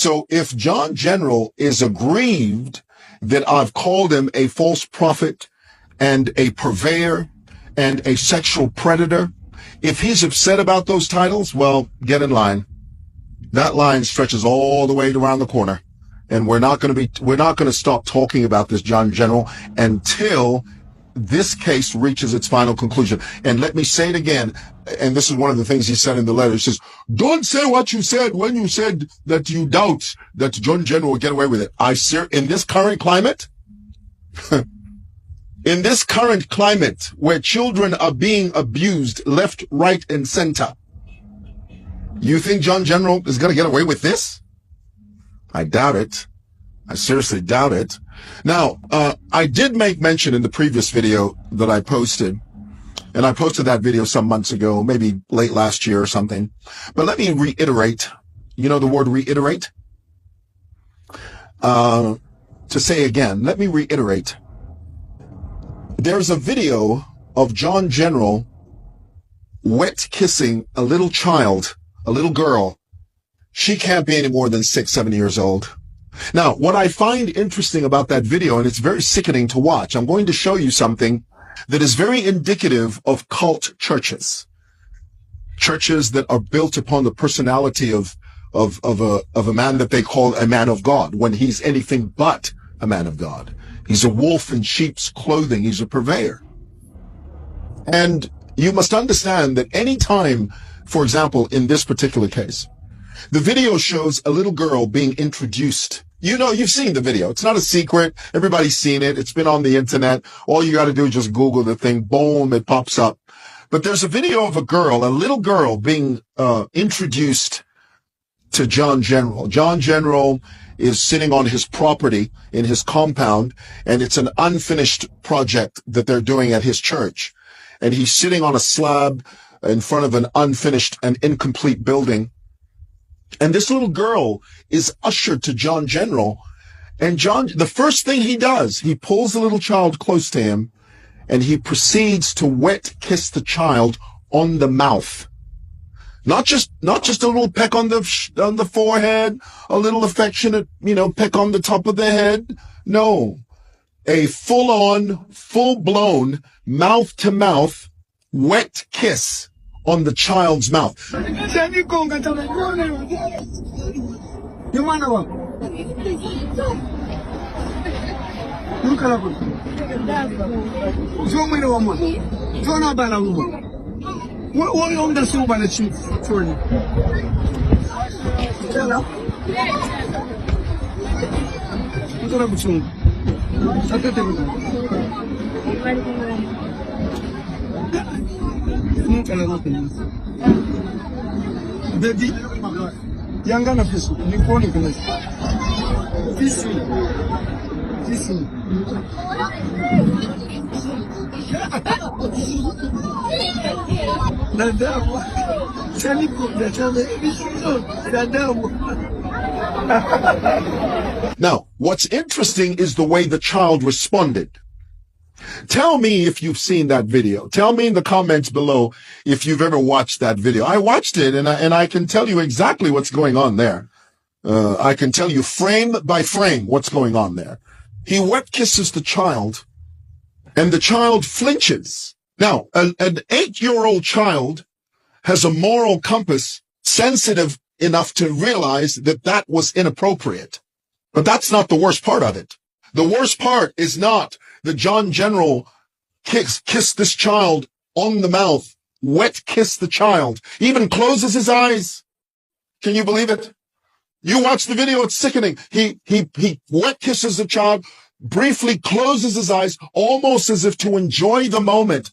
So if John General is aggrieved that I've called him a false prophet and a purveyor and a sexual predator, if he's upset about those titles, well, get in line. That line stretches all the way around the corner. And we're not going to stop talking about this John General until this case reaches its final conclusion. And let me say it again. And this is one of the things he said in the letter. He says, don't say what you said when you said that you doubt that John General will get away with it. In this current climate, in this current climate where children are being abused left, right, and center, you think John General is going to get away with this? I doubt it. I seriously doubt it. Now, I did make mention in the previous video that I posted, and I posted that video some months ago, maybe late last year or something. But let me reiterate. You know the word reiterate? To say again, let me reiterate. There's a video of John General wet kissing a little child, a little girl. She can't be any more than 6, 7 years old. Now, what I find interesting about that video, and it's very sickening to watch, I'm going to show you something that is very indicative of cult churches. Churches that are built upon the personality of a man that they call a man of God, when he's anything but a man of God. He's a wolf in sheep's clothing. He's a purveyor. And you must understand that any time, for example, in this particular case, the video shows a little girl being introduced. You know, you've seen the video. It's not a secret. Everybody's seen it. It's been on the internet. All you got to do is just Google the thing. Boom, it pops up. But there's a video of a little girl being introduced to John General. John General is sitting on his property in his compound, and it's an unfinished project that they're doing at his church. And he's sitting on a slab in front of an unfinished and incomplete building. And this little girl is ushered to John General. And the first thing he does, he pulls the little child close to him, and he proceeds to wet kiss the child on the mouth. Not just a little peck on the forehead, a little affectionate, peck on the top of the head. No, a full-on, full-blown, mouth-to-mouth wet kiss on the child's mouth. Baby, yanga na peso, ni kuoni kuna. Kisi. Nadawa. Chani kuda chane. Nadawa. Now, what's interesting is the way the child responded. Tell me if you've seen that video. Tell me in the comments below if you've ever watched that video. I watched it, and I can tell you exactly what's going on there. I can tell you frame by frame what's going on there. He wet kisses the child, and the child flinches. Now, an 8-year-old child has a moral compass sensitive enough to realize that that was inappropriate. But that's not the worst part of it. The worst part is not that John General kissed this child on the mouth, wet kiss the child, even closes his eyes. Can you believe it? You watch the video, it's sickening. He wet kisses the child, briefly closes his eyes, almost as if to enjoy the moment.